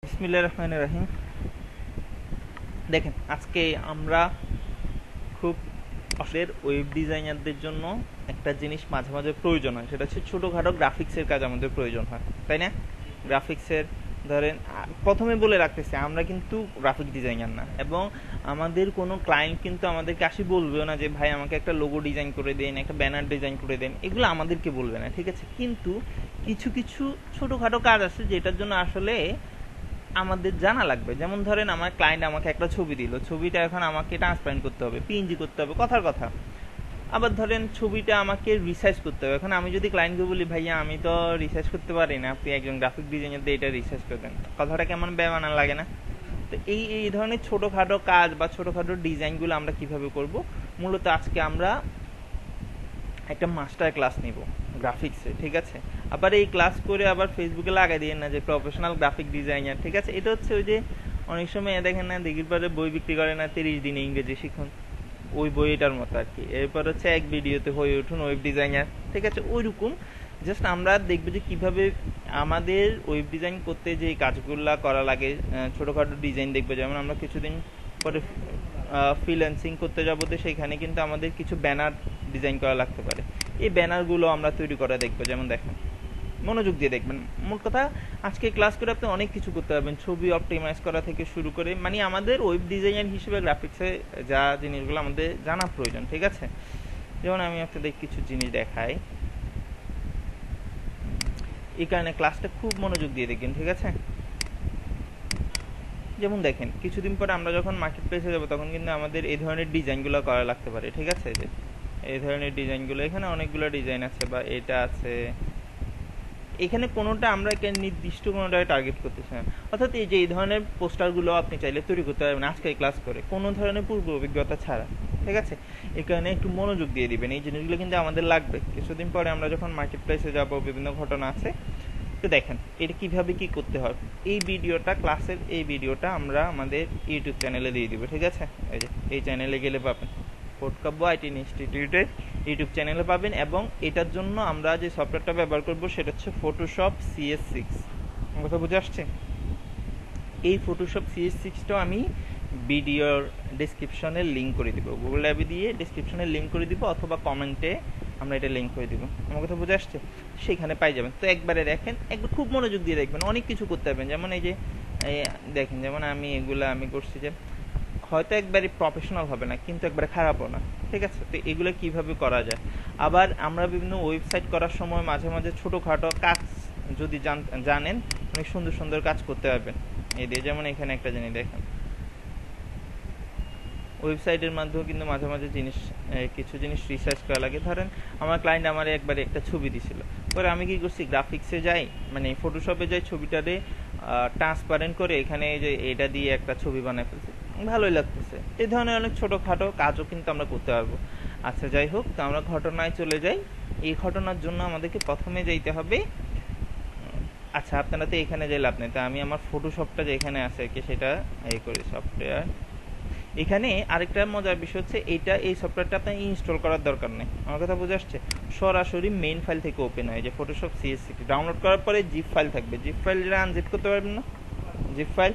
বিসমিল্লাহির রহমানির রহিম। দেখেন, আজকে আমরা খুব আসলে ওয়েব ডিজাইনারদের জন্য একটা জিনিস মাঝে মাঝে প্রয়োজন হয়, সেটা হচ্ছে ছোটোখাটো গ্রাফিক্সের কাজ আমাদের প্রয়োজন হয়, তাই না? গ্রাফিক্সের ধরেন প্রথমে বলে রাখতেছি, আমরা কিন্তু গ্রাফিক ডিজাইনার না, এবং আমাদের কোনো ক্লায়েন্ট কিন্তু আমাদেরকে আসি বলবেও না যে ভাই আমাকে একটা লোগো ডিজাইন করে দেন, একটা ব্যানার ডিজাইন করে দেন, এগুলো আমাদেরকে বলবে না, ঠিক আছে? কিন্তু কিছু কিছু ছোটোখাটো কাজ আছে যেটার জন্য আসলে আমাদের জানা লাগবে। যেমন ধরেন আমার ক্লায়েন্ট আমাকে একটা ছবি দিল, ছবিটা এখন আমাকে ট্রান্সপারেন্ট করতে হবে, পিএনজি করতে হবে, কথার কথা। আবার ধরেন ছবিটা আমাকে রিসার্চ করতে হবে। এখন আমি যদি ক্লায়েন্টকে বলি ভাইয়া আমি তো রিসার্চ করতে পারি না, আপনি একজন গ্রাফিক ডিজাইনার দিয়ে এটা রিসার্চ করবেন, কথাটা কেমন বেমানা লাগে না? তো এই এই ধরনের ছোটোখাটো কাজ বা ছোটোখাটো ডিজাইনগুলো আমরা কিভাবে করব, মূলত আজকে আমরা একটা মাস্টার ক্লাস নিব গ্রাফিক্সে, ঠিক আছে? আবার এই ক্লাস করে আবার ফেসবুকে লাগাই দিয়ে না যে প্রফেশনাল গ্রাফিক ডিজাইনার, ঠিক আছে? এটা হচ্ছে ওই যে অনেক সময় দেখেন না, দিঘির পারে বই বিক্রি করে না 30 দিনে ইংরেজি শিখুন, ওই বইটার মতো আর কি। এরপর হচ্ছে এক ভিডিওতে হয়ে উঠুন ওয়েব ডিজাইনার, ঠিক আছে? ওই রকম জাস্ট আমরা দেখবো যে কিভাবে আমাদের ওয়েব ডিজাইন করতে যে কাজগুলা করা লাগে, ছোটোখাটো ডিজাইন দেখবো। যেমন আমরা কিছুদিন পরে ফ্রিল্যান্সিং করতে যাবো, তো সেখানে কিন্তু আমাদের কিছু ব্যানার ডিজাইন করা লাগতে পারে। এই ব্যানারগুলো আমরা তৈরি করা দেখবো। যেমন দেখেন, মনোযোগ দিয়ে দেখবেন। মোট কথা, আজকে ক্লাস করে আপনি অনেক কিছু করতে পারবেন, ছবি অপটিমাইজ করা থেকে শুরু করে, মানে আমাদের ওয়েব ডিজাইনার হিসেবে গ্রাফিক্সে যা জিনিসগুলো আমাদের জানা প্রয়োজন, ঠিক আছে? যেমন আমি আপনাদের কিছু জিনিস দেখাই, এই কারণে ক্লাসটা খুব মনোযোগ দিয়ে দেখবেন, ঠিক আছে? যেমন দেখেন, কিছুদিন পরে আমরা যখন মার্কেট প্লেসে যাবো তখন কিন্তু আমাদের এই ধরনের ডিজাইনগুলো করা লাগতে পারে, ঠিক আছে? যে এই ধরনের ডিজাইনগুলো, এখানে অনেকগুলো ডিজাইন আছে, বা এটা আছে, এখানে কোনোটা আমরা একটা নির্দিষ্ট কোনোটাকে টার্গেট করতেছি না। অর্থাৎ এই যে এই ধরনের পোস্টারগুলো আপনি চাইলে তৈরি করতে পারবেন আজকে ক্লাস করে, কোনো ধরনের পূর্ব অভিজ্ঞতা ছাড়া, ঠিক আছে? এই কারণে একটু মনোযোগ দিয়ে দিবেন, এই জিনিসগুলো কিন্তু আমাদের লাগবে। কিছুদিন পরে আমরা যখন মার্কেট প্লেসে যাবো, বিভিন্ন ঘটনা আছে, তো দেখেন এটা কিভাবে কি করতে হয়। এই ভিডিওটা, ক্লাসের এই ভিডিওটা আমরা আমাদের ইউটিউব চ্যানেলে দিয়ে দিব, ঠিক আছে? এই যে এই চ্যানেলে গেলে পাবেন, কোডকাব্য আইটি ইনস্টিটিউটের ইউটিউব চ্যানেলে পাবেন। এবং এটার জন্য আমরা যে সফটওয়্যারটা ব্যবহার করব সেটা হচ্ছে ফটোশপ CS6। কথা বুঝে আসছে? এই ফটোশপ CS6টাও আমি ভিডিওর ডেসক্রিপশনে লিঙ্ক করে দিব, গুগল অ্যাপে দিয়ে ডেসক্রিপশনে লিঙ্ক করে দিব, অথবা কমেন্টে আমরা এটা লিঙ্ক করে দিব। আমার কথা বুঝে আসছে? সেখানে পাই যাবেন। তো একবারে দেখেন, একবার খুব মনোযোগ দিয়ে দেখবেন, অনেক কিছু করতে পারবেন। যেমন এই যে দেখেন, যেমন আমি করছি যে হয়তো একবারে প্রফেশনাল হবে না, কিন্তু একবারে খারাপও না, ঠিক আছে? তো এগুলো কিভাবে করা যায়। আবার আমরা বিভিন্ন ওয়েবসাইট করার সময় মাঝে মাঝে ছোটোখাটো কাজ যদি জানেন, অনেক সুন্দর সুন্দর কাজ করতে পারবেন এই দিয়ে। যেমন এখানে একটা জিনিস দেখেন, ওয়েবসাইটের মাধ্যমে কিন্তু মাঝে মাঝে কিছু জিনিস রিসার্চ করা লাগে। ধরেন আমার ক্লায়েন্ট আমার একবারে একটা ছবি দিছিল, পরে আমি কি করছি, গ্রাফিক্সে যাই, মানে ফটোশপে যাই, ছবিটারে ট্রান্সপারেন্ট করে এখানে যে এটা দিয়ে একটা ছবি বানায় ফেলছি, ভালোই লাগতেছে। এই ধরনের অনেক ছোটোখাটো কাজও কিন্তু আমরা করতে পারবো। আচ্ছা, যাই হোক, তো আমরা ঘটনায় চলে যাই। এই ঘটনার জন্য আমাদেরকে প্রথমে যাইতে হবে, আচ্ছা আপনারা তো এখানে যাই লাভ নেই, তা আমি আমার ফটোশপটা যে এখানে আছে আর কি, সেটা এই করি সফটওয়্যার। এখানে আরেকটা মজার বিষয় হচ্ছে, এই সফটওয়্যারটা আপনার ইনস্টল করার দরকার নেই। আমার কথা বুঝে আসছে? সরাসরি মেইন ফাইল থেকে ওপেন হয়, যে ফটোশপ CS6 ডাউনলোড করার পরে জিপ ফাইল থাকবে, জিপ ফাইল যেটা আনজিপ করতে পারবেন না, জিপ ফাইল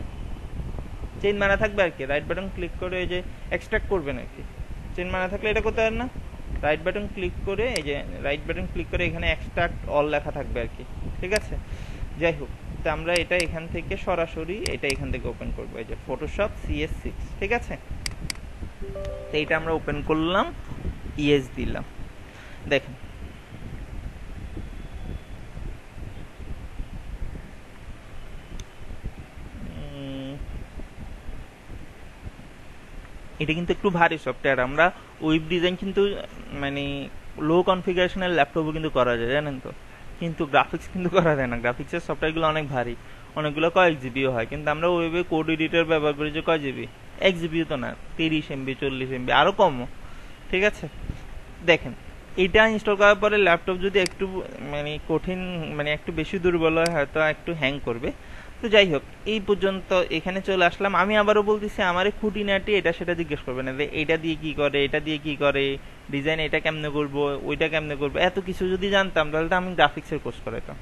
চেইন মারা থাকবে আর কি। রাইট বাটন ক্লিক করে এই যে এক্সট্রাক্ট করবেন আর কি, চেইন মারা থাকলে এটা করতে পারেন না। রাইট বাটন ক্লিক করে এখানে এক্সট্রাক্ট অল লেখা থাকবে আর কি, ঠিক আছে? যাই হোক, তো আমরা এটা এখান থেকে সরাসরি এখান থেকে ওপেন করবো, এই যে ফটোশপ CS6, ঠিক আছে? তো এটা আমরা ওপেন করলাম, ইয়েস দিলাম। দেখেন এটা কিন্তু একটু ভারী সফটওয়্যার। আমরা ওয়েব ডিজাইন কিন্তু মানে লো কনফিগারেশনের ল্যাপটপও কিন্তু করা যায়, জানেন তো? কিন্তু গ্রাফিক্স কিন্তু করা যায় না। গ্রাফিক্সের সফটওয়্যারগুলো অনেক ভারী, অনেকগুলো কয়েক জিবিও হয়, কিন্তু আমরা ওয়েবে কোড এডিটর ব্যবহার করি যে কয় জিবি, 1 জিবিও তো না, 30 MB 40 MB আরো কমও, ঠিক আছে? দেখেন এটা ইনস্টল করার পরে ল্যাপটপ যদি একটু মানে কঠিন, মানে একটু বেশি দুর্বল হয়, হয়তো একটু হ্যাং করবে। তো যাই হোক, এই পর্যন্ত এখানে চলে আসলাম। আমি আবারও বলতেছি, আমার খুঁটিনাটি এটা সেটা জিজ্ঞেস করবে না, যে এটা দিয়ে কি করে, এটা দিয়ে কি করে, ডিজাইন এটা কেমনে করবো, ওইটা কেমনে করবো, এত কিছু যদি জানতাম তাহলে তো আমি গ্রাফিক্সের কোর্স করাইতাম।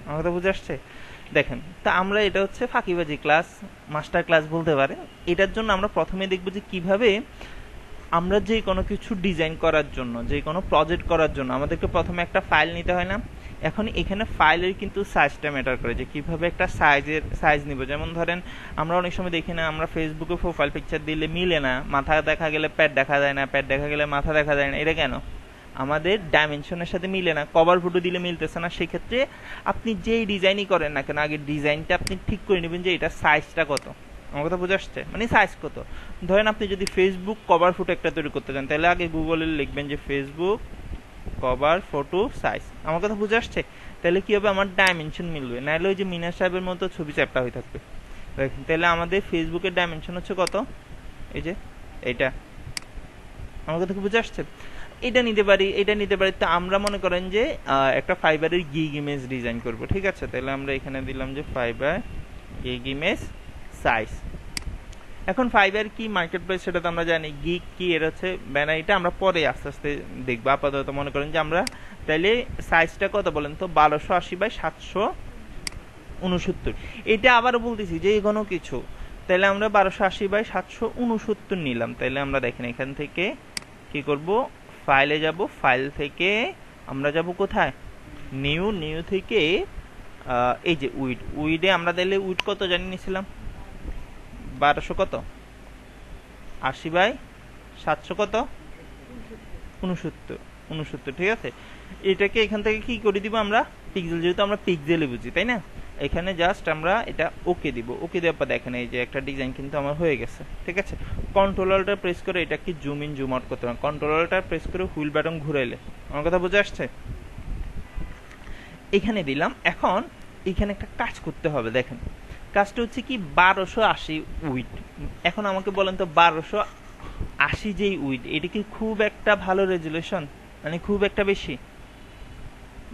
আমার কথা বুঝে আসছে? দেখেন, তা আমরা এটা হচ্ছে ফাঁকিবাজি ক্লাস, মাস্টার ক্লাস বলতে পারেন। এটার জন্য আমরা প্রথমে দেখব যে কিভাবে আমরা যে কোনো কিছু ডিজাইন করার জন্য, যে কোনো প্রজেক্ট করার জন্য আমাদেরকে প্রথমে একটা ফাইল নিতে হয় না। এখন এখানে ফাইলের কিন্তু সাইজটা ম্যাটার করে, যে কিভাবে একটা সাইজ নিব। যেমন ধরেন আমরা অনেক সময় দেখি না, আমরা ফেসবুকে প্রোফাইল পিকচার দিলে মিলে না, মাথা দেখা গেলে প্যাড দেখা যায় না, প্যাড দেখা গেলে মাথা দেখা যায় না। এটা কেন? আমাদের ডাইমেনশনের সাথে মিলে না, কভার ফটো দিলে মিলতেছে না। সেক্ষেত্রে আপনি যেই ডিজাইনই করেন না কেন, আগে ডিজাইনটা আপনি ঠিক করে নেবেন যে এটা সাইজটা কত। আমার কথা বোঝা আসছে? মানে সাইজ কত। ধরেন আপনি যদি ফেসবুক কভার ফটো একটা তৈরি করতে চান, তাহলে আগে গুগলে লিখবেন যে ফেসবুক কভার ফটো সাইজ। আমার কথা বুঝে আসছে? তাহলে কি হবে, আমার ডাইমেনশন মিলবে, নাহলে ওই যে মিনার সাহেবের মতো ছবি চ্যাপটা হয়ে থাকবে। দেখেন, তাহলে আমাদের ফেসবুকের ডাইমেনশন হচ্ছে কত, এই যে এইটা। আমার কথা কি বুঝে আসছে? এটা নিতে পারি, এটা নিতে পারি। তো আমরা মনে করেন যে একটা ফাইবারের গিগ ইমেজ ডিজাইন করব, ঠিক আছে? তাহলে আমরা এখানে দিলাম যে ফাইবার গিগ ইমেজ সাইজ। এখন ফাইবার কি, মার্কেট প্লেস, সেটা তো আমরা জানি। গিগ কি, এর হচ্ছে ব্যানার। এটা আমরা পরে আস্তে আস্তে দেখবো। আপাতত মনে করেন যে আমরা তাইলে সাইজটা কত বলেন তো, 1280x769। এটা আবারও বলতেছি যে কোনো কিছু, তাহলে আমরা 1280x769 নিলাম। তাহলে আমরা দেখেন এখান থেকে কি করব, ফাইলে যাব, ফাইল থেকে আমরা যাব কোথায়, নিউ, নিউ থেকে এই যে উইড, উইডে আমরা তাহলে উইড কত জানি নিছিলাম, 1200 কত, 80x700 কত, 69, ঠিক আছে? এটাকে এখান থেকে কি করে দিব আমরা, পিক্সেল, যেহেতু আমরা পিক্সেলে বুঝি, তাই না? এখানে জাস্ট আমরা এটা ওকে দিব। ওকে দেওয়ার পর দেখেন এই যে একটা ডিজাইন কিন্তু আমার হয়ে গেছে, ঠিক আছে? কন্ট্রোলারটা প্রেস করে এটা কি জুম ইন জুম আউট করতে হবে। কন্ট্রোলারটা প্রেস করে হুইল বাটন ঘুরাইলে, আমার কথা বুঝে আসছে? এখানে দিলাম। এখন এখানে একটা কাজ করতে হবে। দেখেন কাজটা হচ্ছে কি, 1280 উইড। এখন আমাকে বলেন তো, 1280 যেই উইড, এটা কি খুব একটা ভালো রেজুলেশন, মানে খুব একটা বেশি?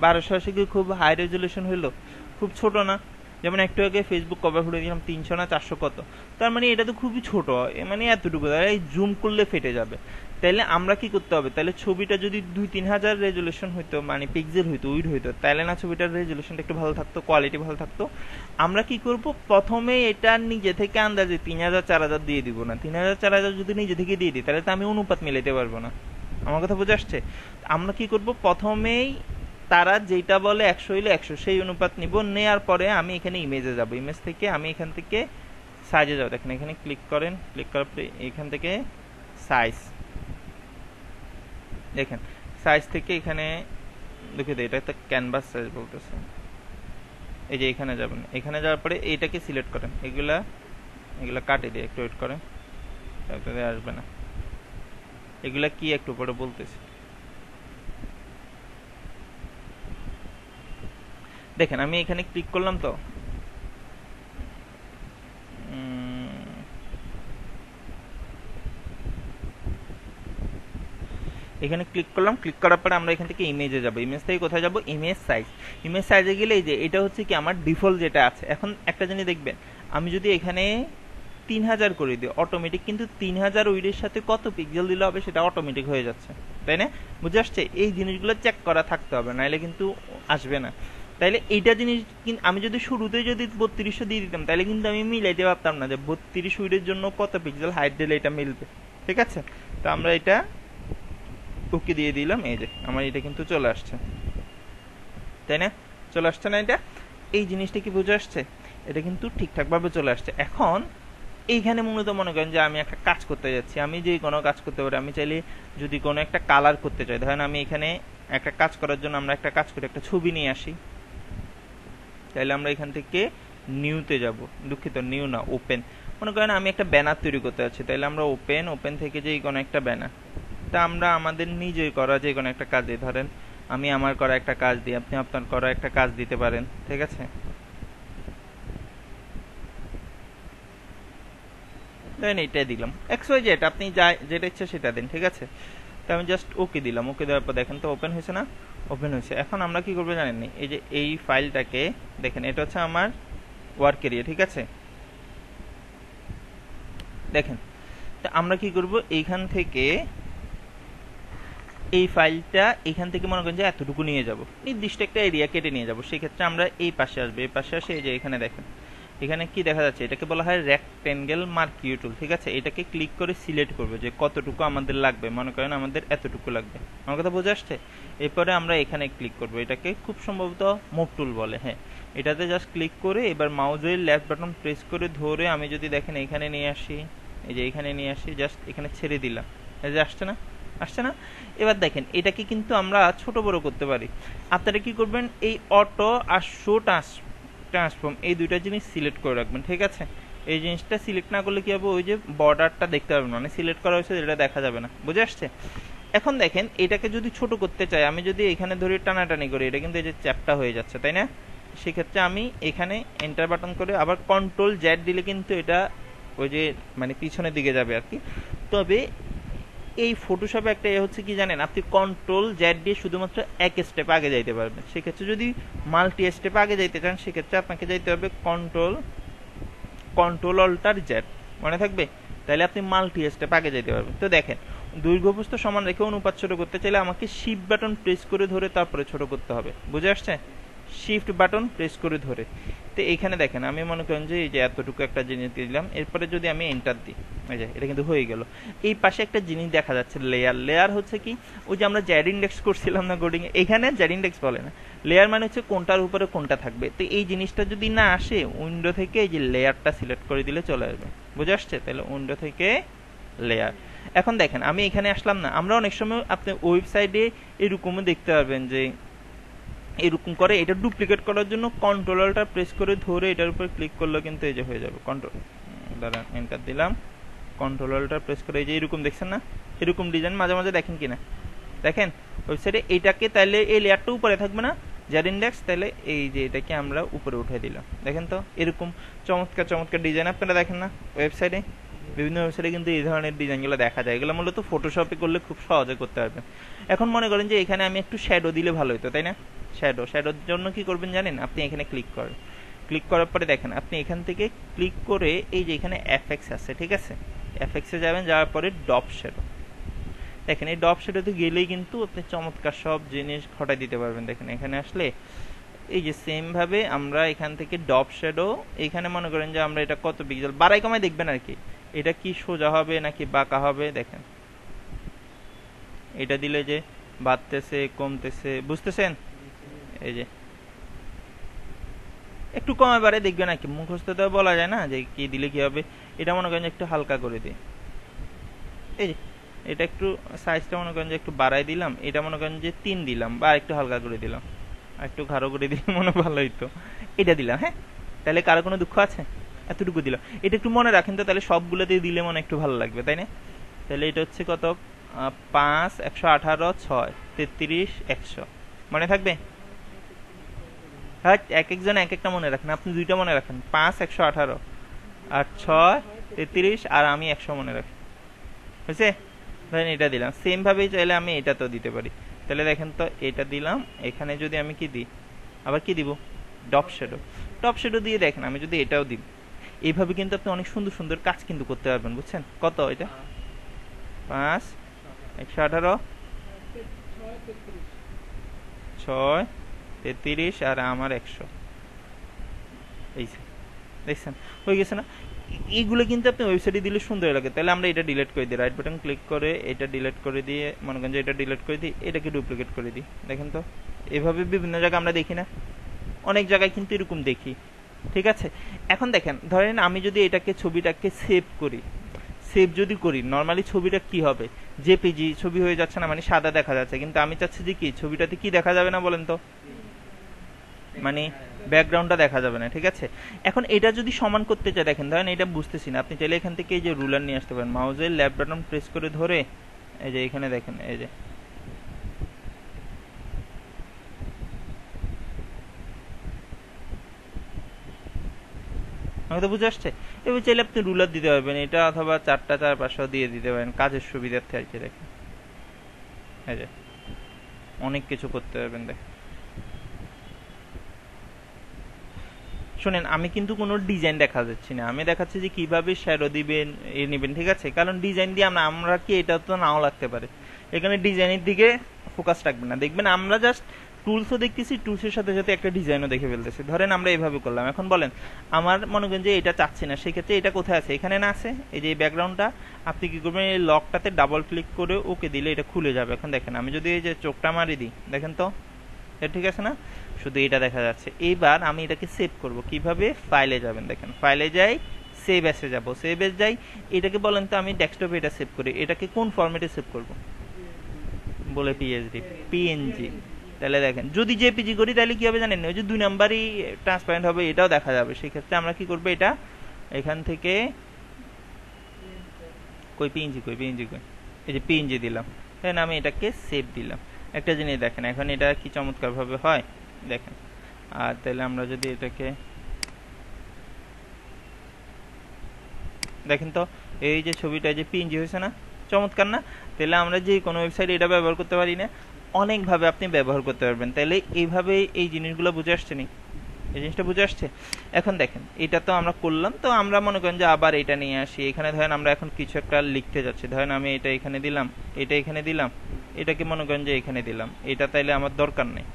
1280 কি খুব হাই রেজুলেশন হইলো? খুব ছোট না? যেমন একটু আগে ফেসবুক কভার ফটো দিলাম 300 না 400 কত, তার মানে এটা তো খুবই ছোট, মানে এতটুকু, এই জুম করলে ফেটে যাবে। তাইলে আমরা কি করতে হবে, তাহলে ছবিটা যদি 2-3 হাজার রেজুলেশন হইতো, মানে পিক্সেল হইতো, উইড হইতো, তাহলে না ছবিটার রেজুলেশনটা একটু ভালো থাকতো, কোয়ালিটি ভালো থাকতো। আমরা কি করব, প্রথমে এটা নিজে থেকে আন্দাজে 3000-4000 দিয়ে দিব না। 3000-4000 যদি নিজে থেকে দিয়ে দিই, তাহলে তো আমি অনুপাত মিলাইতে পারবো না। আমার কথা বুঝে আসছে? আমরা কি করব, প্রথমেই তারা যেটা বলে 100 হইলে 100 সেই অনুপাত নিব। নেয়ার পরে আমি এখানে ইমেজে যাব, ইমেজ থেকে আমি এখান থেকে সাইজে যাব। দেখেন এখানে ক্লিক করেন, ক্লিক করার পরে এখান থেকে সাইজ, দেখেন সাইজ থেকে এখানে দেখে এটা একটা ক্যানভাস সাইজ বলতেছে। এই যে এখানে যাবেন, এখানে যাওয়ার পরে এইটাকে সিলেক্ট করেন, এগুলা কাটে দিয়ে একটু ওয়েট করেন, তারপরে আসবে না। এগুলা কি একটু পরে বলতেছি। দেখেন আমি এখানে ক্লিক করলাম, তো এখানে ক্লিক করলাম। ক্লিক করার পরে আমরা এখান থেকে ইমেজে যাব। ইমেজ থেকে কোথায় যাব, ইমেজ সাইজ। ইমেজ সাইজে গেলে এই যে এটা হচ্ছে কি আমার ডিফল্ট যেটা আছে। এখন একটা জিনিস দেখবেন, আমি যদি এখানে 3000 করে দিই অটোমেটিক, কিন্তু 3000 উইডের সাথে কত পিক্সেল দিলে হবে সেটা অটোমেটিক হয়ে যাচ্ছে, তাই না? বুঝে আসছে? এই জিনিসগুলো চেক করা থাকতে হবে, নাহলে কিন্তু আসবে না। তাইলে এইটা জিনিস আমি যদি শুরুতে যদি 3200 দিয়ে দিতাম, তাহলে কিন্তু আমি মিলাইতে পারতাম না যে 32 উইডের জন্য কত পিক্সেল হাইট দিলে এটা মিলবে, ঠিক আছে? তো আমরা এটা ওকে দিয়ে দিলাম। এই যে আমার এটা কিন্তু চলে আসছে, তাই না? চলে আসছে না? এটা এই জিনিসটা কি বুঝে আসছে? এটা কিন্তু ঠিকঠাক ভাবে চলে আসছে। এখন এইখানে মূলত মনে করেন যে আমি একটা কাজ করতে যাচ্ছি, আমি যে কোনো কাজ করতে পারি। আমি চাইলে যদি কোনো একটা কালার করতে চাই, ধরেন আমি এখানে একটা কাজ করার জন্য আমরা একটা কাজ করি, একটা ছবি নিয়ে আসি। তাহলে আমরা এখান থেকে নিউতে যাব, দুঃখিত নিউ না, ওপেন। মনে করেন আমি একটা ব্যানার তৈরি করতে যাচ্ছি, তাহলে আমরা ওপেন, ওপেন থেকে যে কোনো একটা ব্যানার, তা আমরা আমাদের নিজের করা যে কোনো একটা কাজ দিই। ধরেন আমি আমার করা একটা কাজ দিই, আপনি আপনার করা একটা কাজ দিতে পারেন, ঠিক আছে? দেন এটা দিলাম XYZ, আপনি যেটা ইচ্ছা সেটা দিন, ঠিক আছে? তো আমি জাস্ট ওকে দিলাম। ওকে দেওয়ার পর দেখেন তো ওপেন হয়েছে না? ওপেন হয়েছে। এখন আমরা কি করবো জানেন? এই যে এই ফাইলটাকে দেখেন, এটা হচ্ছে আমার ওয়ার্ক এরিয়া, ঠিক আছে? দেখেন তো আমরা কি করব, এইখান থেকে এই ফাইলটা এখান থেকে মনে করেন যে এতটুকু নিয়ে যাব, নির্দিষ্ট একটা এরিয়া কেটে নিয়ে যাব। সেক্ষেত্রে আমরা এই পাশে আসবো, এই পাশে আসে এই যে এখানে দেখেন, এখানে কি দেখা যাচ্ছে, এটাকে বলা হয় রেক্টেঙ্গেল মার্কিউ টুল। ঠিক আছে, এটাকে ক্লিক করে সিলেক্ট করবে যে কতটুকু আমাদের লাগবে। মনে করেন আমাদের এতটুকু লাগবে, আমার কথা বোঝা আসছে? এরপরে আমরা এখানে ক্লিক করব, এটাকে খুব সম্ভবত মুভ টুল বলে। হ্যাঁ, এটাতে জাস্ট ক্লিক করে এবার মাউসের লেফট বাটন প্রেস করে ধরে আমি যদি দেখেন এখানে নিয়ে আসি, এই যে এখানে নিয়ে আসি, জাস্ট এখানে ছেড়ে দিলাম, এই যে আসছে না, আসছে না? এবার দেখেন এটাকে কিন্তু আমরা ছোট বড় করতে পারি। আপনারা কি করবেন, এই অটো আর শো ট্রান্সফর্ম এই দুইটা জিনিস সিলেক্ট করে রাখবেন। ঠিক আছে, এই জিনিসটা সিলেক্ট না করলে কি হবে, ওই যে বর্ডারটা দেখতে পাবেন, মানে সিলেক্ট করা হয়েছে এটা দেখা যাবে না। বুঝে আসছে? এখন দেখেন এটাকে যদি ছোট করতে চাই, আমি যদি এখানে ধরে টানাটানি করি, এটা কিন্তু এই যে চ্যাপটা হয়ে যাচ্ছে, তাই না? সেক্ষেত্রে আমি এখানে এন্টার বাটন করে আবার কন্ট্রোল জেড দিলে কিন্তু এটা ওই যে মানে পিছনের দিকে যাবে আর কি। তবে এই ফটোশপে একটা হচ্ছে কি জানেন, আপনি কন্ট্রোল জেড দিয়ে শুধুমাত্র এক স্টেপ আগে যাইতে পারবেন। সেক্ষেত্রে যদি মাল্টি স্টেপ আগে যাইতে চান, সেক্ষেত্রে আপনাকে যাইতে হবে কন্ট্রোল অল্টার জেড, মনে থাকবে? তাহলে আপনি মাল্টি স্টেপ আগে যাইতে পারবেন। তো দেখেন দৈর্ঘ্যপ্রস্থ সমান রেখে অনুপাত ছোট করতে চাইলে আমাকে শিফট বাটন প্রেস করে ধরে তারপরে ছোট করতে হবে। বুঝে আসছে? শিফট বাটন প্রেস করে ধরে। তো এখানে দেখেন আমি মনে করেন যে এই যে এতটুকু একটা জিনিস দিলাম, এরপরে যদি আমি এন্টার দিই, এই যে এটা কিন্তু হয়ে গেল। এই পাশে একটা জিনিস দেখা যাচ্ছে, লেয়ার হচ্ছে কি, ওই যে আমরা জেড ইন্ডেক্স করছিলাম না কোডিং এ, এখানে জেড ইন্ডেক্স বলে না, লেয়ার মানে হচ্ছে কোনটার উপরে কোনটা থাকবে। তো এই জিনিসটা যদি না আসে, উইন্ডো থেকে এই যে লেয়ারটা সিলেক্ট করে দিলে চলে আসবে। বুঝে আসছে? তাহলে উইন্ডো থেকে লেয়ার। এখন দেখেন আমি এখানে আসলাম না, আমরা অনেক সময় আপনি ওয়েবসাইটে এরকমও দেখতে পারবেন যে এরকম করে। এটা ডুপ্লিকেট করার জন্য কন্ট্রোলটা প্রেস করে ধরে এটার উপর ক্লিক করলে কিন্তু এই যে হয়ে যাবে। কন্ট্রোল দ্বারা এন্টার দিলাম, কন্ট্রোলটা প্রেস করে এই যে এরকম দেখছেন না, এরকম ডিজাইন মাঝে মাঝে দেখেন কিনা, দেখেন ওয়েবসাইটে এইটাকে, তাহলে এই লেয়ারটা উপরে থাকবে না জেড ইন্ডেক্স, তাহলে এই যে এটাকে আমরা উপরে উঠে দিলাম। দেখেন তো এরকম চমৎকার চমৎকার ডিজাইন আপনারা দেখেন না ওয়েবসাইটে, বিভিন্ন ওয়েবসাইটে কিন্তু এই ধরনের ডিজাইনগুলো দেখা যায়। এগুলো মূলত ফটোশপে করলে খুব সহজে করতে পারবেন। এখন মনে করেন যে এখানে আমি একটু শ্যাডো দিলে ভালো হতো, তাই না? শ্যাডোর জন্য কি করবেন জানেন, আপনি এখানে ক্লিক করেন, ক্লিক করার পরে দেখেন আপনি এখান থেকে ক্লিক করে এই যে এখানে এফএক্স আছে, ঠিক আছে, এফএক্সে যাবেন, যাওয়ার পরে ডপ শ্যাডো। দেখেন এই ডপ শ্যাডোতে গেলেই কিন্তু আপনি চমৎকার সব জিনিস ঘটাই দিতে পারবেন। দেখেন এখানে আসলে এই যে সেম ভাবে আমরা এখান থেকে ডপ শ্যাডো, এখানে মনে করেন যে আমরা এটা কত পিক্সেল বাড়াই কমাই দেখবেন আর কি, এটা কি সোজা হবে নাকি বাঁকা হবে। দেখেন এটা দিলে যে বাড়তেছে কমতেছে, বুঝতেছেন? এই যে একটু কমে বাড়ে দেখবেন আর কি, মুখস্থ তো বলা যায় না যে কি দিলে কি হবে। এটা মনে করেন একটু হালকা করে দিই, এই যে এটা একটু সাইজটা মনে করেন যে একটু বাড়াই দিলাম, এটা মনে করেন যে 3 দিলাম, বা একটু হালকা করে দিলাম, একটু ঘাড়ো করে দিলে মনে ভালো হইতো। এটা দিলাম, হ্যাঁ, তাহলে কারো কোনো দুঃখ আছে? এতটুকু দিলাম। এটা একটু মনে রাখেন তো, তাহলে সবগুলোতে দিলে মনে একটু ভালো লাগবে, তাই না? তাহলে এটা হচ্ছে কত, 5, 118, 6, 33, 100 মনে থাকবে? হ্যাঁ, এক একজন এক একটা মনে রাখেন, আপনি দুইটা মনে রাখেন, 5, 118 আর 6, 33 আর আমি 100 মনে রাখি, বুঝছে? ধরেন এটা দিলাম, সেম ভাবেই চাইলে আমি এটা তো দিতে পারি। তাহলে দেখেন তো এটা দিলাম, এখানে যদি আমি কি দিই, আবার কি দিব, ডপ শ্যাডো দিয়ে দেখেন আমি যদি এটাও দিই, এইভাবে কিন্তু আপনি অনেক সুন্দর সুন্দর কাজ কিন্তু করতে পারবেন। বুঝছেন? কত এটা, 5, 118, 6, 33 আর আমার 100, এই দেখছেন হয়ে গেছে না? এইগুলো কিন্তু আপনি ওয়েবসাইটে দিলে সুন্দর লাগে। তাহলে আমরা এটা ডিলিট করে দিই, রাইট বাটন ক্লিক করে এটা ডিলিট করে দিয়ে মনে করেন যে এটা ডিলিট করে দিই, এটাকে ডুপ্লিকেট করে দিই। দেখেন তো এভাবে বিভিন্ন জায়গায় আমরা দেখি না, অনেক জায়গায় কিন্তু এরকম দেখি। ঠিক আছে, এখন দেখেন ধরেন আমি যদি এটাকে ছবিটাকে সেভ করি, সেভ যদি করি নর্মালি ছবিটা কি হবে, জেপিজি ছবি হয়ে যাচ্ছে না, মানে সাদা দেখা যাচ্ছে, কিন্তু আমি চাচ্ছি যে কি ছবিটাতে কি দেখা যাবে না বলেন তো, মানে ব্যাকগ্রাউন্ডটা দেখা যাবে না। ঠিক আছে, এখন এটা যদি সমান করতে চাই, দেখেন ধরেন এটা বুঝতেছি না, আপনি চাইলে এখান থেকে এই যে রুলার নিয়ে আসতে পারেন, মাউসের লেফট বাটন প্রেস করে ধরে এই যে এখানে দেখেন, এই যে আমাকে তো বুঝে আসছে। এবার চাইলে আপনি রুলার দিতে পারবেন এটা, অথবা 4টা 4 দিয়ে দিতে পারেন কাজের সুবিধার্থে আর কি। দেখেন এই যে অনেক কিছু করতে পারবেন। দেখেন শোনেন, আমি কিন্তু কোনো ডিজাইন দেখা যাচ্ছি না, আমি দেখাচ্ছি যে কিভাবে শ্যাডো দিবেন এ নেবেন। ঠিক আছে, কারণ ডিজাইন দিয়ে আমরা কি এটা তো নাও লাগতে পারে, এখানে ডিজাইনের দিকে ফোকাস রাখবেন না, দেখবেন আমরা জাস্ট টুলসও দেখতেছি, টুলসের সাথে সাথে একটা ডিজাইনও দেখে ফেলতেছি। ধরেন আমরা এইভাবে করলাম, এখন বলেন আমার মনে করেন যে এটা চাচ্ছি না, সেক্ষেত্রে এটা কোথায় আছে, এখানে না আছে, এই যে ব্যাকগ্রাউন্ডটা, আপনি কি করবেন এই লকটাতে ডাবল ক্লিক করে ওকে দিলে এটা খুলে যাবে। এখন দেখেন আমি যদি এই যে চোখটা মারি দিই, দেখেন তো এটা ঠিক আছে না, শুধু এটা দেখা যাচ্ছে। এইবার আমি এটাকে সেভ করব কিভাবে, ফাইলে যাবেন, দেখেন ফাইলে যাই, সেভ এসে যাব, সেভ এস যাই, এটাকে বলেন তো আমি ডেস্কটপে এটা সেভ করি, এটাকে কোন ফরম্যাটে সেভ করব, বলে পিএনজি। তাহলে দেখেন যদি জেপিজি করি তাহলে কি হবে জানেন, ওই যে 2 নাম্বারই ট্রান্সপারেন্ট হবে, এটাও দেখা যাবে। সেক্ষেত্রে আমরা কি করবো, এটা এখান থেকে পিএনজি কই এই যে পিএনজি দিলাম, দেন আমি এটাকে সেভ দিলাম। একটা জিনিস দেখেন এখন এটা কি চমৎকার ভাবে হয় দেখেন। আর তাহলে আমরা যদি এটাকে দেখেন তো, এই যে ছবিটা যে পিএনজি হয়েছে না, চমৎকার না? তাহলে আমরা যে কোনো ওয়েবসাইটে এটা ব্যবহার করতে পারি না, অনেকভাবে আপনি ব্যবহার করতে পারবেন। তাহলে এইভাবে এই জিনিসগুলো বুঝে আসছে নি, এই জিনিসটা বুঝে আসছে। এখন দেখেন এটা তো আমরা করলাম, তো আমরা মনে করেন যে আবার এটা নিয়ে আসি, এখানে ধরেন আমরা এখন কিছু একটা লিখতে যাচ্ছি, ধরেন আমি এটা এখানে দিলাম, এটা এখানে দিলাম, এটাকে মনে করেন যে এখানে দিলাম, এটা তাইলে আমার দরকার নেই,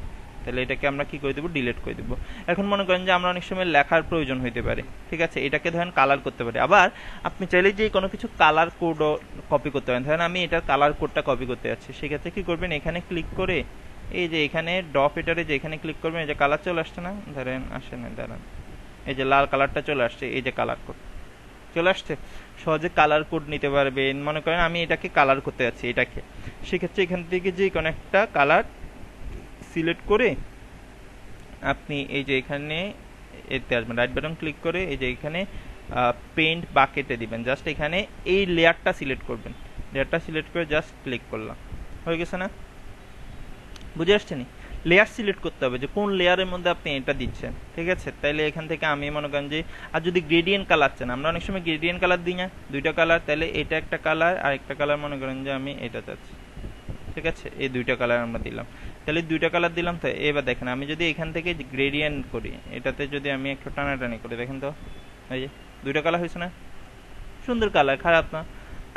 তাহলে এটাকে আমরা কি করে দেবো, ডিলিট করে দেবো। এখন মনে করেন যে আমরা অনেক সময় লেখার প্রয়োজন হইতে পারে, ঠিক আছে, এটাকে ধরেন কালার করতে পারি। আবার আপনি চাইলে যে কোনো কিছু কালার কোডও কপি করতে পারেন, ধরেন আমি এটার কালার কোডটা কপি করতে যাচ্ছি, সেক্ষেত্রে কি করবেন, এখানে ক্লিক করে এই যে এখানে ড্রপ এটারে যে এখানে ক্লিক করবেন, এই যে কালার চলে আসছে না, ধরেন আসে না, দাঁড়ান, এই যে লাল কালারটা চলে আসছে, এই যে কালার কোড চলে আসছে, সহজে কালার কোড নিতে পারবেন। মনে করেন আমি এটাকে কালার করতে যাচ্ছি, এটাকে, সেক্ষেত্রে এখান থেকে যে কোনো একটা কালার সিলেক্ট করে আপনি এই যে এখানে এতে আসবেন, রাইট বাটন ক্লিক করে এই যে এখানে পেইন্ট বাকেটে দিবেন, জাস্ট এখানে এই লেয়ারটা সিলেক্ট করবেন, লেয়ারটা সিলেক্ট করে জাস্ট ক্লিক করলাম, হয়ে গেছে না? বুঝে আসছে নি? লেয়ার সিলেক্ট করতে হবে যে কোন লেয়ারের মধ্যে আপনি এটা দিচ্ছেন, ঠিক আছে। তাইলে এখান থেকে আমি মনে করেন যে, আর যদি গ্রেডিয়েন্ট কালার চান, আমরা অনেক সময় গ্রেডিয়েন্ট কালার দিই না, 2টা কালার, তাহলে এটা একটা কালার আর একটা কালার মনে করেন যে আমি এটা চাচ্ছি, ঠিক আছে, এই 2টা কালার আমরা দিলাম, তাহলে 2টা কালার দিলাম। তো এবার দেখেন আমি যদি এখান থেকে গ্রেডিয়েন্ট করি, এটাতে যদি আমি একটু টানাটানি করি, দেখেন তো এই যে 2টা কালার হয়েছে না, সুন্দর কালার, খারাপ না।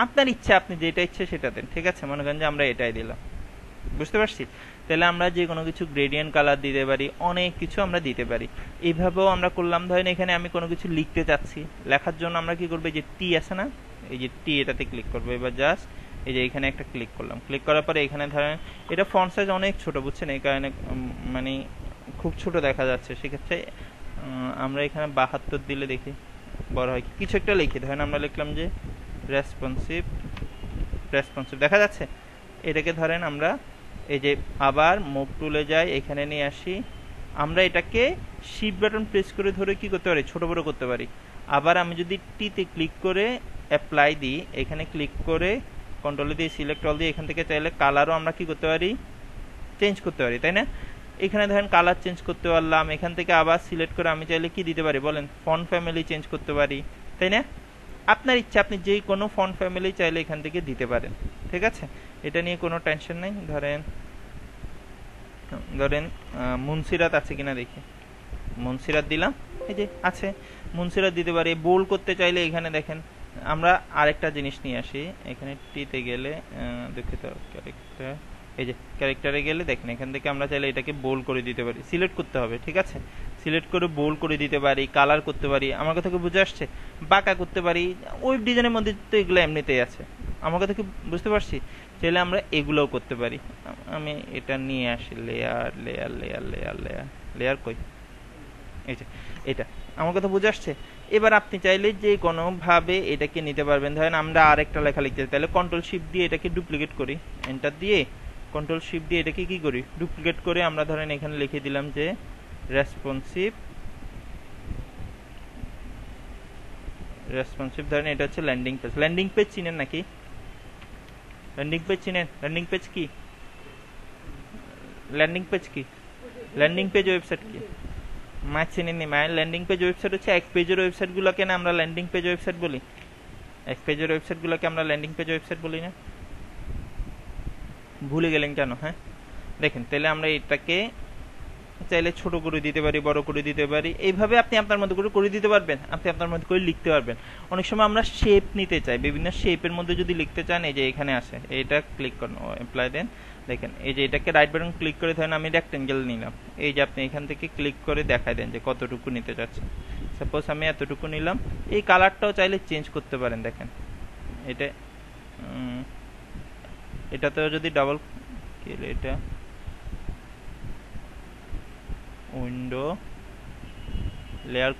আপনার ইচ্ছা, আপনি যেটা ইচ্ছে সেটা দেন, ঠিক আছে, মনে করেন যে আমরা এটাই দিলাম, বুঝতে পারছি। তাহলে আমরা যে কোনো কিছু গ্রেডিয়েন্ট কালার দিতে পারি, অনেক কিছু আমরা দিতে পারি। এইভাবেও আমরা করলাম, ধরেন এখানে আমি কোনো কিছু লিখতে চাচ্ছি, লেখার জন্য আমরা কি করবো, যে টি আছে না, এই যে টি, এটাতে ক্লিক করবো। এবার জাস্ট এই যে এখানে একটা ক্লিক করলাম, ক্লিক করার পরে এখানে ধরেন এটা ফন্ট সাইজ অনেক ছোট, বুঝছেন, এই কারণে মানে খুব ছোট দেখা যাচ্ছে, সেক্ষেত্রে আমরা এখানে 72 দিলে দেখি বড় হয় কি, কিছু একটা লিখি, ধরেন আমরা লিখলাম যে রেসপন্সিভ দেখা যাচ্ছে। এটাকে ধরেন আমরা এই যে আবার মুভ টুলে যাই, এখানে নিয়ে আসি, আমরা এটাকে শিফট বাটন প্রেস করে ধরে কি করতে পারি, ছোট বড় করতে পারি। আবার আমি যদি টিতে ক্লিক করে অ্যাপ্লাই দিই, এখানে ক্লিক করে কন্ট্রোল দিয়ে সিলেক্ট অল দিয়ে এখান থেকে চাইলে কালারও আমরা কি করতে পারি, চেঞ্জ করতে পারি, তাই না? এখানে ধরেন কালার চেঞ্জ করতে পারলাম, এখান থেকে আবার সিলেক্ট করে আমি চাইলে কি দিতে পারি বলেন, ফন্ট ফ্যামিলি চেঞ্জ করতে পারি, তাই না? আপনার ইচ্ছা, আপনি যে কোনো ফন্ট ফ্যামিলি চাইলে এখান থেকে দিতে পারেন, ঠিক আছে, এটা নিয়ে কোনো টেনশন নেই। ধরেন মুন্সিরাত আছে কিনা দেখি, মুন্সিরাত দিলাম, এই যে আছে, মুন্সিরাত দিতে পারি। বোল্ড করতে চাইলে এখানে দেখেন আমরা আরেকটা জিনিস নিয়ে আসি, এখানে টিতে গেলে দুঃখিত, ক্যারেক্টার, এই যে ক্যারেক্টারে গেলে দেখেন এখান থেকে আমরা চাইলে এটাকে বোল্ড করে দিতে পারি, সিলেক্ট করতে হবে, ঠিক আছে, সিলেক্ট করে বোল্ড করে দিতে পারি, কালার করতে পারি। আমার কথা কি বুঝে আসছে? বাঁকা করতে পারি, ওয়েব ডিজাইনের মধ্যে তো এগুলো এমনিতেই আছে, আমার কথা কি বুঝতে পারছি? চাইলে আমরা এগুলোও করতে পারি। আমি এটা নিয়ে আসি, layer layer layer layer layer layer কই, এই যে এটা, আমার কথা বুঝে আসছে? এবার আপনি চাইলে যে কোনো ভাবে এটাকে নিতে পারবেন। ধরেন আমরা আরেকটা লেখা লিখতে চাই, তাহলে কন্ট্রোল শিফট দিয়ে এটাকে ডুপ্লিকেট করি, এন্টার দিয়ে কন্ট্রোল শিফট দিয়ে এটাকে কি করি, ডুপ্লিকেট করে আমরা ধরেন এখানে লিখে দিলাম যে রেসপন্সিভ, ধরেন এটা হচ্ছে ল্যান্ডিং পেজ। ল্যান্ডিং পেজ চিনেন নাকি? ল্যান্ডিং পেজ চিনেন? ল্যান্ডিং পেজ কি? ল্যান্ডিং পেজ কি? ল্যান্ডিং পেজ ওয়েবসাইট কি? মা চিনেননি? মায়ের ল্যান্ডিং পেজ ওয়েবসাইট হচ্ছে এক পেজের ওয়েবসাইট গুলোকে না আমরা ল্যান্ডিং পেজ ওয়েবসাইট বলি, এক পেজের ওয়েবসাইট গুলোকে আমরা ল্যান্ডিং পেজ ওয়েবসাইট বলি না? ভুলে গেলেন কেন? হ্যাঁ দেখেন, তাহলে আমরা এটাকে চাইলে ছোট করে দিতে পারি, বড় করে দিতে পারি, এইভাবে আপনি আপনার মতো করে দিতে পারবেন, আপনি আপনার মতো করে লিখতে পারবেন। অনেক সময় আমরা শেপ নিতে চাই, বিভিন্ন শেপের মধ্যে যদি লিখতে চান, এই যে এখানে আসে, এইটা ক্লিক করুন, অ্যাপ্লাই দেন, দেখেন এই যে এটাকে রাইট বাটন ক্লিক করে ধরেন আমি রেক্টেঙ্গেল নিলাম, এই যে আপনি এখান থেকে ক্লিক করে দেখাই দেন যে কতটুকু নিতে চাচ্ছেন। সাপোজ আমি এতটুকু নিলাম। এই কালারটাও চাইলে চেঞ্জ করতে পারেন, দেখেন এটা এটাতেও যদি ডাবল, এটা উইন্ডো লেয়ার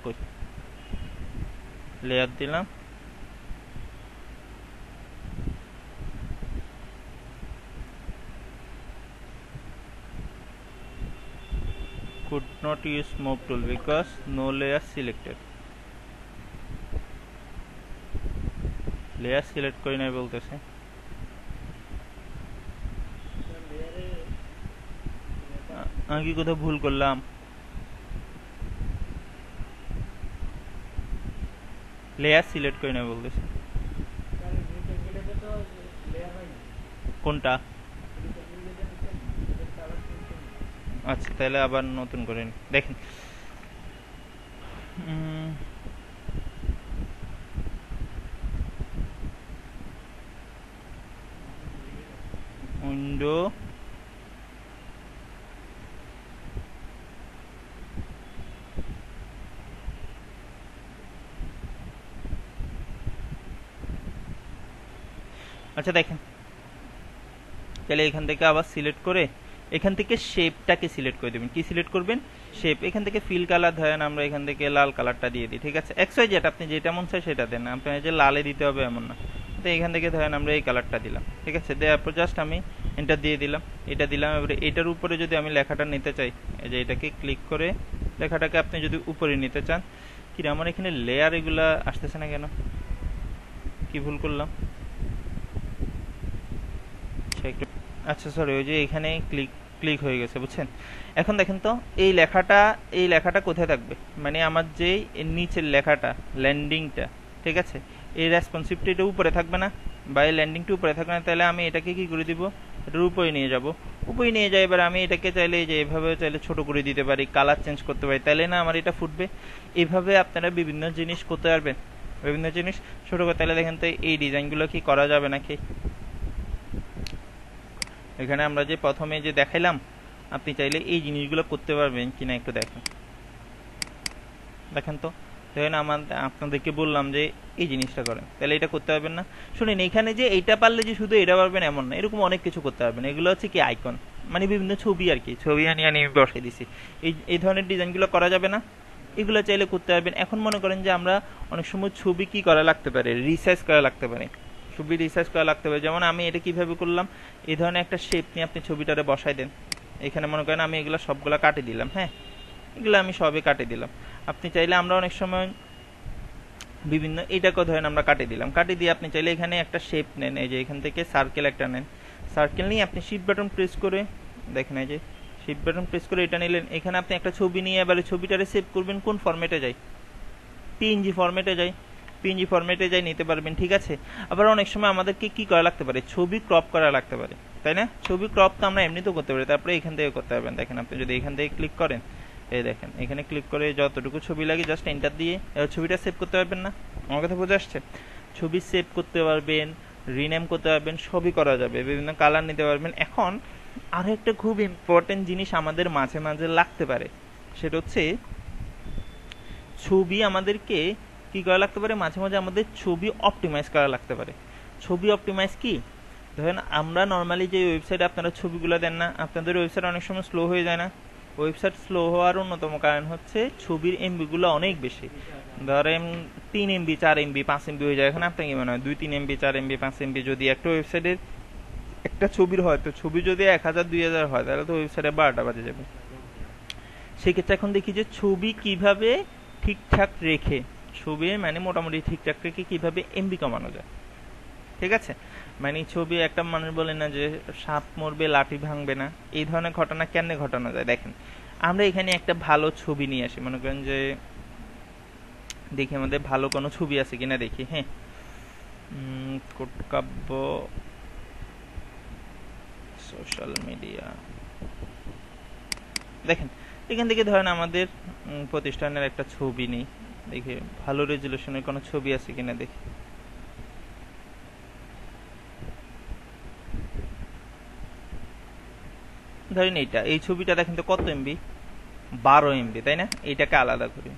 লেয়ার দিলাম, could not use move tool because no layer selected, layer select করি নাই বলতেছে। আমি কি কোথাও ভুল করলাম? লেয়ার সিলেক্ট করি নাই বলতেছে। কোনটা? আচ্ছা তাহলে আবার নতুন করে দেখেন, উইন্ডো আচ্ছা দেখেন, তাহলে এখান থেকে আবার সিলেক্ট করে এখান থেকে শেপটাকে সিলেক্ট করে দেবেন। কি সিলেক্ট করবেন? শেপ। এখান থেকে ফিল কালার ধরেন আমরা এখান থেকে লাল কালারটা দিয়ে দিই, ঠিক আছে? এক্স ওয়াই জেড আপনি যেটা মন চায় সেটা দেন, আপনার যে লালে দিতে হবে এমন না। তো এখান থেকে ধরেন আমরা এই কালারটা দিলাম, ঠিক আছে? দেওয়ার পর জাস্ট আমি এন্টার দিয়ে দিলাম, এটা দিলাম। এবারে এটার উপরে যদি আমি লেখাটা নিতে চাই, এই যে এটাকে ক্লিক করে লেখাটাকে আপনি যদি উপরে নিতে চান, কি আমার এখানে লেয়ার এগুলা আসতেছে না কেন? কি ভুল করলাম? আচ্ছা সরি, ওই যে এখানে ক্লিক হয়ে গেছে, বুঝছেন? এখন দেখেন তো এই লেখাটা কোথায় থাকবে, মানে আমার যে নিচের লেখাটা ল্যান্ডিংটা, ঠিক আছে, এই রেসপন্সিভটা এটা উপরে থাকবে না, বা এই ল্যান্ডিংটা উপরে থাকবে না। তাহলে আমি এটাকে কি করে দিব? এটার উপরে নিয়ে যাব, উপরে নিয়ে যাই। এবার আমি এটাকে চাইলে যে এভাবে চাইলে ছোট করে দিতে পারি, কালার চেঞ্জ করতে পারি, তাহলে না আমার এটা ফুটবে। এইভাবে আপনারা বিভিন্ন জিনিস করতে পারবেন, বিভিন্ন জিনিস ছোট করে। তাহলে দেখেন তো এই ডিজাইনগুলো কি করা যাবে নাকি? এখানে আমরা যে প্রথমে যে দেখাইলাম, আপনি চাইলে এই জিনিসগুলো করতে পারবেন কিনা একটু দেখেন তো। দেখেন আপনাদেরকে বললাম যে এই জিনিসটা করেন, তাহলে এটা করতে পারবেন না? শুনেন, এখানে যে এইটা পারলে যে শুধু এটা পারবেন এমন না, এরকম অনেক কিছু করতে পারবেন। এগুলো হচ্ছে কি আইকন, মানে বিভিন্ন ছবি আর কি, ছবি আনি আমি বসাই দিছি। এই ধরনের ডিজাইনগুলো করা যাবে না? এগুলো চাইলে করতে পারবেন। এখন মনে করেন যে আমরা অনেক সময় ছবি কি করা লাগতে পারে, রিসার্চ করা লাগতে পারে, ছবি রিসার্চ করা লাগতে পারে। যেমন আমি এটা কিভাবে করলাম, এই ধরনের একটা শেপ নিয়ে আপনি ছবিটারে বসাই দেন। এখানে মনে করেন আমি এগুলো সবগুলা কাটে দিলাম, হ্যাঁ, এগুলো আমি সবই কাটে দিলাম। আপনি চাইলে আমরা অনেক সময় বিভিন্ন এইটাকে ধরেন আমরা কাটে দিলাম, কাটে দিয়ে আপনি চাইলে এখানে একটা শেপ নেন, এই যে এখান থেকে সার্কেল একটা নেন, সার্কেল নিয়ে আপনি শিফট বাটন প্রেস করে দেখেন, এই যে শিফট বাটন প্রেস করে এটা নিলেন। এখানে আপনি একটা ছবি নিয়ে এবারে ছবিটারে সেভ করবেন কোন ফরম্যাটে যায়, পিএনজি ফরম্যাটে যায়, পিএনজি ফরম্যাটে যাই নিতে পারবেন, ঠিক আছে? আবার অনেক সময় আমাদেরকে কি করা লাগতে পারে, ছবি ক্রপ করা লাগতে পারে, তাই না? ছবি ক্রপ তো আমরা এমনিতেও করতে পারি, তারপরে এখান থেকে করতে পারবেন। দেখেন আপনি যদি এখান থেকে ক্লিক করেন, এই দেখেন এখানে ক্লিক করে যতটুকু ছবি লাগে জাস্ট এন্টার দিয়ে ছবিটা সেভ করতে পারবেন না? আমার কথা বোঝা আসছে? ছবি সেভ করতে পারবেন, রিনেম করতে পারবেন, সবই করা যাবে, বিভিন্ন কালার নিতে পারবেন। এখন আরো একটা খুব ইম্পর্টেন্ট জিনিস আমাদের মাঝে মাঝে লাগতে পারে, সেটা হচ্ছে ছবি আমাদেরকে কি করা লাগতে পারে, মাঝে মাঝে আমাদের ছবি অপটিমাইজ করা লাগতে পারে। ছবি অপটিমাইজ কি? ধরেন আমরা নর্মালি যে ওয়েবসাইটে আপনারা ছবিগুলো দেন না, আপনাদের ওয়েবসাইট অনেক সময় স্লো হয়ে যায় না? ওয়েবসাইট স্লো হওয়ার অন্যতম কারণ হচ্ছে ছবির এমবিগুলো অনেক বেশি। ধরেন 3 এমবি, 4 এমবি, 5 এমবি হয়ে যায়। এখন আপনার কি মনে হয় 2-3 এমবি, 4 এমবি, 5 এমবি যদি একটা ওয়েবসাইটের একটা ছবির হয়, তো ছবি যদি 1000-2000 হয়, তাহলে তো ওয়েবসাইটে 12টা বাজে যাবে। সেক্ষেত্রে এখন দেখি যে ছবি কিভাবে ঠিকঠাক রেখে, ছবি মানে মোটামুটি ঠিকঠাক রেখে কিভাবে এমবি কমানো যায়, ঠিক আছে? মানে ছবি একটা মানুষ বলে না যে সাপ মরবে লাঠি ভাঙবে না, এই ধরনের ঘটনা কেমনে ঘটানো যায়? দেখেন আমরা এখানে একটা ভালো ছবি নিয়ে আসি, মনে করেন যে দেখি আমাদের ভালো কোনো ছবি আছে কিনা দেখি, হ্যাঁ, কোটকাব্য সোশ্যাল মিডিয়া। দেখেন এখান থেকে ধরেন আমাদের প্রতিষ্ঠানের একটা ছবি নেই, দেখি ভালো রেজুলেশনের কোনো ছবি আছে কিনা দেখি। ধরেন এই ছবিটা দেখেন তো কত এমবি, 12 এমবি, তাই না? এইটাকে আলাদা করি,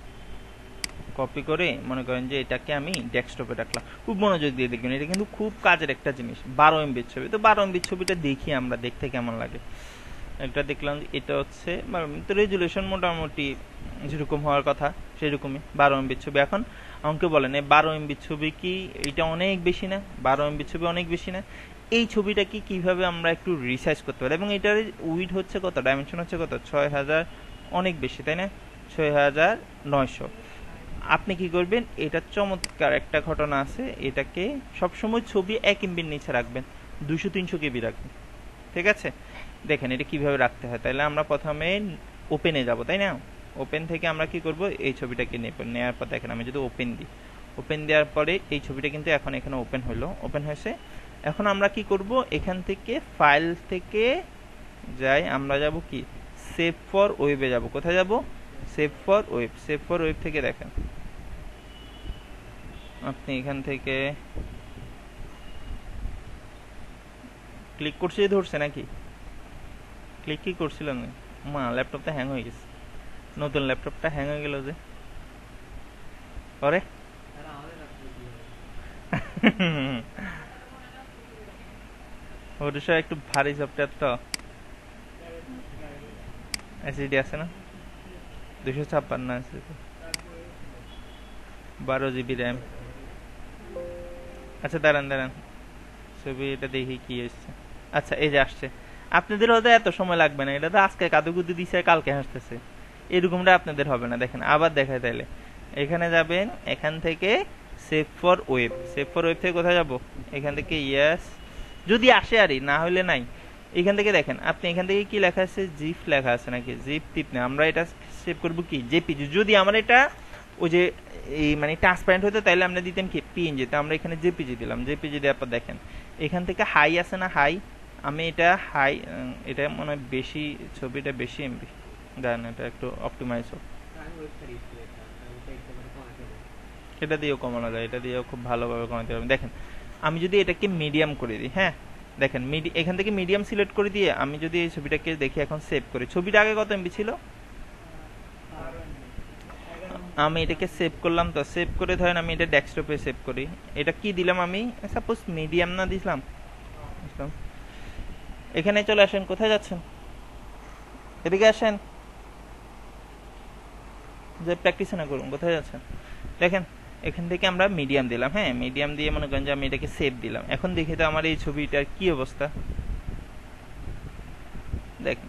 কপি করে মনে করেন যে এটাকে আমি ডেস্কটপে রাখলাম। খুব মনোযোগ দিয়ে দেখবেন, এটা কিন্তু খুব কাজের একটা জিনিস। 12 এমবির ছবি, তো 12 এমবির ছবিটা দেখি আমরা, দেখতে কেমন লাগে। একটা দেখলাম এটা হচ্ছে রেজুলেশন মোটামুটি যেরকম হওয়ার কথা সেরকমই, 12 এমবির ছবি। এখন আমাকে বলেন এই 12 এমবির ছবি কি এটা অনেক বেশি না? 12 এমবির ছবি অনেক বেশি না? এই ছবিটা কি কিভাবে আমরা একটু রিসার্চ করতে পারি, এবং এটার উইড হচ্ছে কত, ডাইমেনশন হচ্ছে কত, 6000, অনেক বেশি তাই না, 6900। আপনি কি করবেন, এটা চমৎকার একটা ঘটনা আছে, এটাকে সবসময় ছবি 1 এমবির নিচে রাখবেন, 200-300 কেবি রাখবেন, ঠিক আছে? দেখেন এটা কিভাবে রাখতে হয়। তাহলে আমরা প্রথমে ওপেনে যাব, তাই না? ওপেন থেকে আমরা কি করব, এই ছবিটাকে নেওয়ার পর দেখেন আমি যদি ওপেন দিই, ওপেন দেওয়ার পরে এই ছবিটা কিন্তু এখন এখানে ওপেন হলো, ওপেন হয়েছে। এখন আমরা কি করব, এখান থেকে ফাইল থেকে যাই, আমরা যাব কি সেভ ফর ওয়েবে যাব। কোথায় যাব? Save for web. Save for web থেকে দেখেন আপনি এখান থেকে ক্লিক করছে, ধরছে নাকি? ক্লিক কি করছিলাম না, মা ল্যাপটপটা হ্যাং হয়ে গেছে, নতুন ল্যাপটপটা হ্যাং হয়ে গেল যে পরে ওটা একটু ভারী সফটওয়্যার তো, এসিডি আছে না, 256 আছে, 12 জিবি র্যাম। আচ্ছা দাঁড়ান দাঁড়ান, ছবি এটা দেখি কি এসছে। আচ্ছা এই যে আসছে, আপনাদের হয়তো এত সময় লাগবে না, এটা তো আজকে কাদুকুদু দিছে কালকে হাসতেছে, এরকমটা আপনাদের হবে না। দেখেন আবার দেখায়, তাইলে এখানে যাবেন, এখান থেকে save for web. Save for web থেকে কোথায় যাব, এখান থেকে ইয়েস, যদি আসে আরই, না হলে নাই। এখান থেকে দেখেন আপনি, এখান থেকে কি লেখা আছে, জিপ লেখা আছে নাকি, জিপ টিপ না, আমরা এটা সেভ করব কি জেপিজি। যদি আমার এটা ওই যে এই মানে ট্রান্সপারেন্ট হতো তাইলে আমরা দিতাম কি পিএনজি, তো আমরা এখানে জেপিজি দিলাম। জেপিজি দেওয়ার পর দেখেন এখান থেকে হাই আছে না, হাই, আমি এটা হাই, এটা মনে হয় বেশি, ছবিটা বেশি এমবি, দেন এটা একটু অপটিমাইজ হোক, এটা দিয়েও কমানো যায়, এটা দিয়েও খুব ভালোভাবে কমাতে পারবেন। দেখেন আমি যদি এটাকে মিডিয়াম করে দিই, হ্যাঁ দেখেন এখান থেকে মিডিয়াম সিলেক্ট করে দিয়ে আমি যদি এই ছবিটাকে দেখি এখন সেভ করি, ছবিটা আগে কত এমবি ছিল, আমি এটাকে সেভ করলাম। তো সেভ করে ধরেন আমি এটা ডেস্কটপে সেভ করি, এটা কি দিলাম আমি, সাপোজ মিডিয়াম না দিলাম, এখানে চলে আসেন। কোথায় যাচ্ছেন, এদিকে আসেন, যে প্র্যাকটিস না করুন, কোথায় যাচ্ছেন? দেখেন এখান থেকে আমরা মিডিয়াম দিলাম, হ্যাঁ মিডিয়াম দিয়ে মনে করেন যে আমি এটাকে সেভ দিলাম। এখন দেখি তো আমার এই ছবিটার কি অবস্থা, দেখেন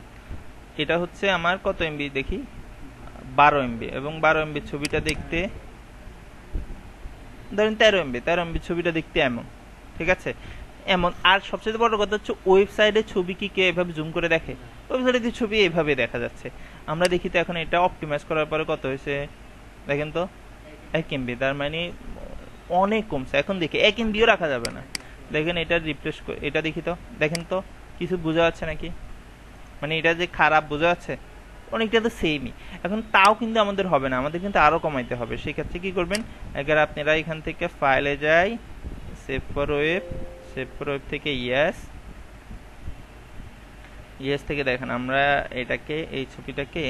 এটা হচ্ছে আমার কত এমবি দেখি, 12 এমবি, এবং 12 এমবির ছবিটা দেখতে ধরেন 13 এমবি, 13 এমবির ছবিটা দেখতে এমন, ঠিক আছে এমন। আর সবচেয়ে বড় কথা হচ্ছে ওয়েবসাইটে ছবি কি কেউ এভাবে জুম করে দেখে, ওয়েবসাইটে ছবি এভাবে দেখা যাচ্ছে। আমরা দেখি তো এখন এটা অপটিমাইজ করার পরে কত হয়েছে, দেখেন তো 1 এমবি, তার মানে অনেক কমছে। এখন দেখি 1 এমবিও রাখা যাবে না, দেখেন এটা রিপ্লেস করে এটা দেখি তো, দেখেন তো কিছু বোঝা যাচ্ছে নাকি, মানে এটা যে খারাপ বোঝা যাচ্ছে, অনেকটা তো সেমই। এখন তাও কিন্তু আমাদের হবে না, আমাদের কিন্তু আরো কমাইতে হবে। সেক্ষেত্রে কি করবেন, এবার আপনারা এখান থেকে ফাইলে যাই, save for web, save for web থেকে ইয়েস, ইয়েস থেকে দেখেন আমরা এটাকে এই ছবিটাকে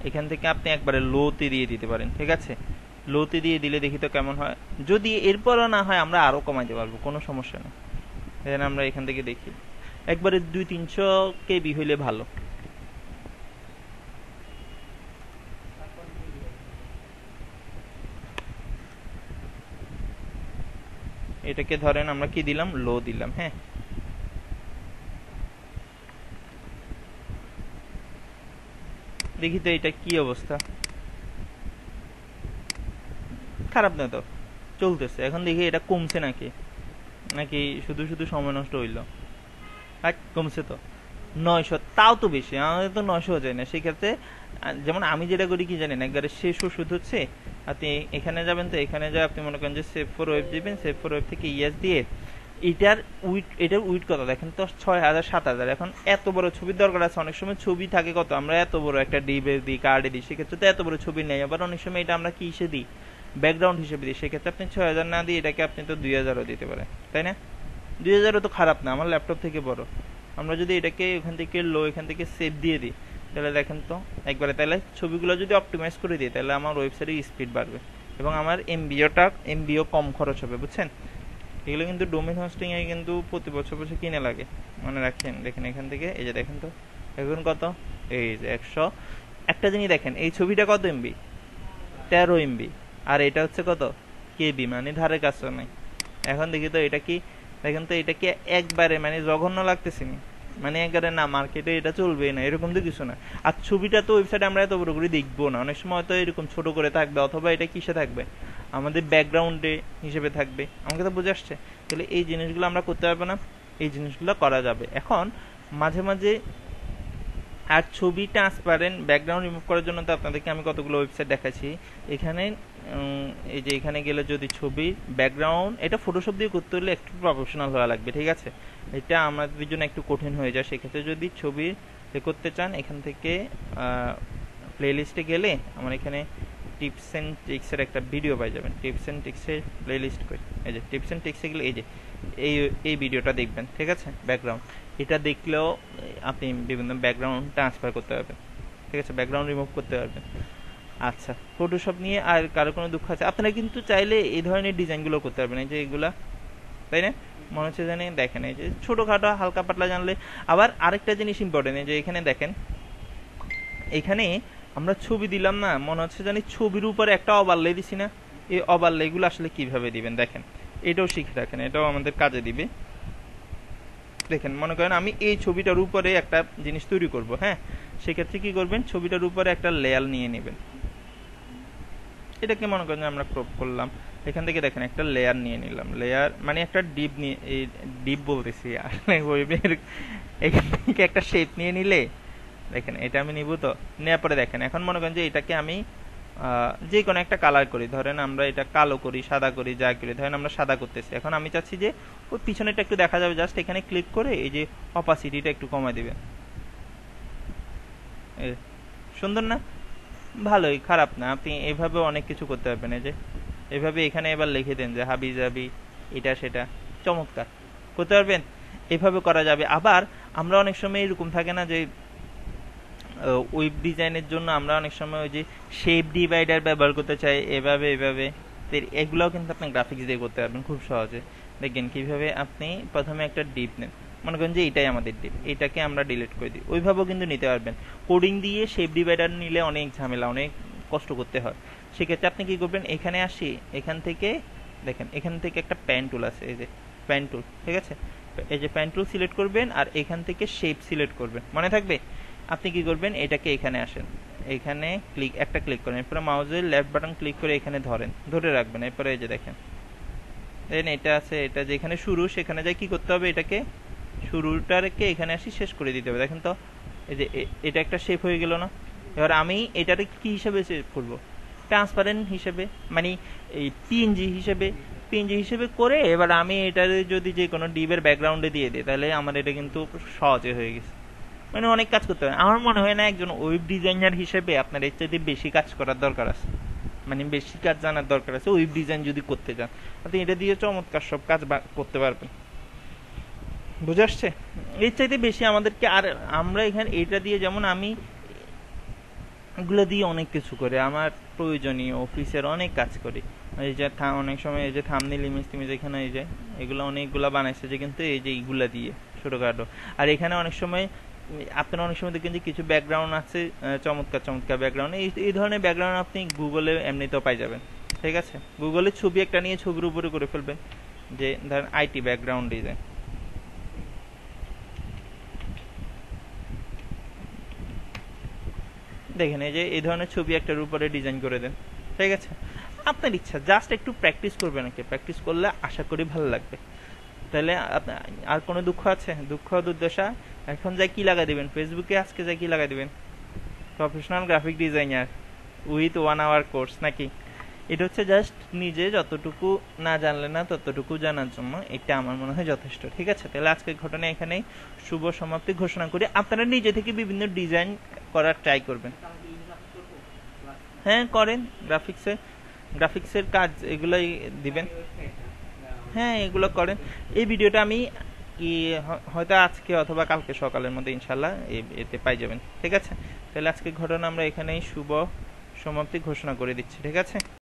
এখান থেকে আপনি একবারে লোতে দিয়ে দিতে পারেন, ঠিক আছে লোতে দিয়ে দিলে দেখি তো কেমন হয়। যদি এরপরও না হয় আমরা আরো কমাইতে পারবো, কোনো সমস্যা নেই। দেখেন আমরা এখান থেকে দেখি একবারে 200-300 কেবি হইলে ভালো। এটাকে ধরেন আমরা কি দিলাম, লো দিলাম, হ্যাঁ দেখি তো এটা কি অবস্থা, খারাপ না তো, চলতেছে। এখন দেখি এটা কমছে নাকি, নাকি শুধু শুধু সময় নষ্ট হইল, কমছে তো 900, তাও তো বেশি, আমাদের তো 900 যায় না। সেক্ষেত্রে যেমন আমি যেটা করি কি জানেন, একবারে শেষ ওষুধ হচ্ছে আপনি এখানে যাবেন, তো এখানে যা আপনি মনে করেন যে সেভ ফর ওয়েব দিবেন, সেভ ফর ওয়েব থেকে ইয়েস দিয়ে এটার উইড কত দেখেন তো, 6000 7000। এখন এত বড় ছবির দরকার আছে, অনেক সময় ছবি থাকে কত, আমরা এত বড় একটা ডিবে দিই, কার্ডে দিই, সেক্ষেত্রে তো এত বড় ছবি নেই। আবার অনেক সময় এটা আমরা কি হিসেবে দিই, ব্যাকগ্রাউন্ড হিসেবে দিই, সেক্ষেত্রে আপনি 6000 না দিয়ে এটাকে আপনি তো 2000ও দিতে পারেন, তাই না? 2000ও তো খারাপ না, আমার ল্যাপটপ থেকে বড়। আমরা যদি এটাকে এখান থেকে এখান থেকে সেভ দিয়ে দিই, তাহলে দেখেন তো একবারে, তাহলে ছবিগুলো যদি অপটিমাইজ করে দিই, তাহলে আমার ওয়েবসাইটের স্পিড বাড়বে এবং আমার এমবিও কম খরচ হবে, বুঝছেন? এগুলো কিন্তু ডোমেইন হোস্টিং এ কিন্তু প্রতি বছর কিনে লাগে, মনে রাখেন। দেখেন এখান থেকে, এই যে দেখেন তো এখন কত, এই যে 100। একটা জিনিস দেখেন, এই ছবিটা কত এমবি, 13 এমবি, আর এটা হচ্ছে কত কেবি, মানে ধারে কাছে নাই। এখন দেখি তো এটা কি, দেখেন তো এটা কি একবারে মানে জঘন্য লাগতেছে নি, মানে একবারে না মার্কেটে এটা চলবে না এরকম তো কিছু না। আর ছবিটা তো ওয়েবসাইটে আমরা এত বড় করে দেখবো না, অনেক সময় তো এরকম ছোট করে থাকবে, অথবা এটা কিসে থাকবে, আমাদের ব্যাকগ্রাউন্ডে হিসেবে থাকবে। আমাকে তো বুঝে আসছে? তাহলে এই জিনিসগুলো আমরা করতে পারবো না, এই জিনিসগুলো করা যাবে। এখন মাঝে মাঝে আর ছবি ট্রান্সপারেন্ট ব্যাকগ্রাউন্ড রিমুভ করার জন্য তো আপনাদেরকে আমি কতগুলো ওয়েবসাইট দেখাচ্ছি। এখানে এই যে এখানে গেলে যদি ছবি ব্যাকগ্রাউন্ড, এটা ফটোশপ দিয়ে করতে হলে একটু প্রফেশনাল হওয়া লাগবে, ঠিক আছে? এটা আমাদের জন্য একটু কঠিন হয়ে যায়। সেক্ষেত্রে যদি ছবি করতে চান, এখান থেকে প্লে লিস্টে গেলে আমার এখানে টিপস অ্যান্ড ট্রিক্সের একটা ভিডিও পাই যাবেন। টিপস অ্যান্ড ট্রিক্সের প্লে লিস্ট করে, এই যে টিপস অ্যান্ড ট্রিক্সে গেলে এই যে এই ভিডিওটা দেখবেন, ঠিক আছে? ব্যাকগ্রাউন্ড এটা দেখলেও আপনি বিভিন্ন ব্যাকগ্রাউন্ড ট্রান্সফার করতে পারবেন, ঠিক আছে? ব্যাকগ্রাউন্ড রিমুভ করতে পারবেন। আচ্ছা, ফটোশপ নিয়ে আর কারো কোনো দুঃখ আছে? আপনারা কিন্তু চাইলে এই ধরনের ডিজাইনগুলো করতে পারবেন, এই যে এগুলা, তাই না? মনে হচ্ছে জানি, দেখেন এই যে ছোটখাটো হালকা পাতলা জানলে। আবার আরেকটা জিনিস ইম্পর্টেন্ট, এই যে এখানে দেখেন, এখানে আমরা ছবি দিলাম না, মনে হচ্ছে জানি ছবির উপরে একটা ওভারলে দিছি না, এই ওভারলে গুলো আসলে কিভাবে দিবেন দেখেন, এটাও শিখে রাখেন, এটাও আমাদের কাজে দিবে। দেখেন, মনে করেন আমি এই ছবিটার উপরে একটা জিনিস তৈরি করব, হ্যাঁ, সেক্ষেত্রে কি করবেন, ছবিটার উপরে একটা লেয়ার নিয়ে নেবেন। এটাকে মনে করেন আমরা ক্রপ করলাম, এখান থেকে দেখেন একটা লেয়ার নিয়ে নিলাম, লেয়ার মানে একটা ডিপ নিয়ে, এই ডিপ বলতেছি আসলে ওয়েবের, এখান থেকে একটা শেপ নিয়ে নিলে দেখেন, এটা আমি নিব, তো নেওয়ার পরে দেখেন এখন মনে করেন যে এটাকে আমি যে কোনো একটা কালার করি, ধরেন আমরা এটা কালো করি, সাদা করি, যা করি, ধরেন আমরা সাদা করতেছি। এখন আমি চাচ্ছি যে ওই পিছনেটা একটু দেখা যাবে, জাস্ট এখানে ক্লিক করে এই যে অপাসিটিটা একটু কমায় দিবেন। সুন্দর না? ভালোই, খারাপ না। আপনি এভাবে অনেক কিছু করতে পারবেন। এই যে এভাবে এখানে এবার লিখে দেন যে হাবি জাবি এটা সেটা, চমৎকার করতে পারবেন। এভাবে করা যাবে। আবার আমরা অনেক সময় এরকম থাকে না যে ওয়েব ডিজাইনের জন্য আমরা অনেক সময় ওই যে শেপ ডিভাইডার ব্যবহার করতে চাই, এভাবে এভাবে, এগুলোও কিন্তু আপনি গ্রাফিক্স দিয়ে করতে পারবেন খুব সহজে। দেখেন কিভাবে, আপনি প্রথমে একটা ডিপ নেন, মনে করেন যে এটাই আমাদের ডিপ, এটাকে আমরা ডিলিট করে দিই, ওইভাবেও কিন্তু নিতে পারবেন। কোডিং দিয়ে শেপ ডিভাইডার নিলে অনেক ঝামেলা, অনেক কষ্ট করতে হয়। সেক্ষেত্রে আপনি কি করবেন, এখানে আসি, এখান থেকে দেখেন এখান থেকে একটা প্যান টুল আছে, এই যে প্যান টুল, ঠিক আছে? এই যে প্যান টুল সিলেক্ট করবেন আর এখান থেকে শেপ সিলেক্ট করবেন, মনে থাকবে? আপনি কি করবেন, এটাকে এখানে আসেন, এখানে একটা ক্লিক করেন, এরপরে মাউসের লেফট বাটন ক্লিক করে এখানে ধরে রাখবেন। এরপরে এই যে দেখেন এটা আছে, এটা যেখানে শুরু সেখানে যাই কি করতে হবে, এটাকে শুরুটাকে এখানে আসি শেষ করে দিতে হবে। দেখেন তো এই যে এটা একটা শেপ হয়ে গেল না? এবার আমি এটাকে কি হিসেবে সেভ করবো, ট্রান্সপারেন্ট হিসেবে, মানে এই পিএনজি হিসেবে করে এবার আমি এটা যদি যে কোনো ডিবের ব্যাকগ্রাউন্ডে দিয়ে দিই, তাহলে আমার এটা কিন্তু সহজে হয়ে গেছে। মানে অনেক কাজ করতে হবে। আমার মনে হয় না একজন ওয়েব ডিজাইনার হিসেবে আপনার এর চাইতে বেশি কাজ করার দরকার আছে, মানে বেশি কাজ জানার দরকার আছে। ওয়েব ডিজাইন যদি করতে চান, আপনি এটা দিয়ে চমৎকার সব কাজ করতে পারবেন। বুঝে আসছে? এর চাইতে বেশি আমাদেরকে, আর আমরা এখানে এটা দিয়ে, যেমন আমি এগুলো দিয়ে অনেক কিছু করে, আমার প্রয়োজনীয় অফিসের অনেক কাজ করি। এই যে অনেক সময় এই যে থাম্বনেইল ইমেজ টিমেজ এখানে এই যে এগুলো অনেকগুলা বানাইছে যে, কিন্তু এই যে এইগুলা দিয়ে ছোটখাটো। আর এখানে অনেক সময় আপনারা অনেক সময় দেখবেন যে কিছু ব্যাকগ্রাউন্ড আছে, চমৎকার চমৎকার ব্যাকগ্রাউন্ড, এই ধরনের ব্যাকগ্রাউন্ড আপনি গুগলে এমনিতেও পাই যাবেন, ঠিক আছে? গুগলে ছবি একটা নিয়ে ছবির উপরে করে ফেলবেন, যে ধরেন আইটি ব্যাকগ্রাউন্ড ডিজাইন, দেখেন এই যে এই ধরনের ছবি একটার উপরে ডিজাইন করে দেন, ঠিক আছে? আপনার ইচ্ছা, জাস্ট একটু প্র্যাকটিস করবেন, নাকি প্র্যাকটিস করলে আশা করি ভালো লাগবে। তাহলে আর কোনো দুঃখ আছে? দুঃখ দুর্দশা এখন যাই কি লাগাই দিবেন ফেসবুকে, আজকে যাই কি লাগাই দিবেন, professional graphic designer with 1 hour course, নাকি? এটা হচ্ছে জাস্ট নিজে যতটুকু না জানলে না ততটুকু জানার জন্য এটা আমার মনে হয় যথেষ্ট। ঠিক আছে, তাহলে আজকের ঘটনা এখানেই শুভ সমাপ্তি ঘোষণা করি। আপনারা নিজে থেকে বিভিন্ন ডিজাইন করার ট্রাই করবেন। হ্যাঁ করেন, গ্রাফিক্সের কাজ এগুলাই দিবেন। হ্যাঁ এগুলো করেন। এই ভিডিওটা আমি হয়তো আজকে অথবা কালকে সকালের মধ্যে ইনশাল্লাহ এতে পাই যাবেন। ঠিক আছে, তাহলে আজকের ঘটনা আমরা এখানেই শুভ সমাপ্তি ঘোষণা করে দিচ্ছি। ঠিক আছে।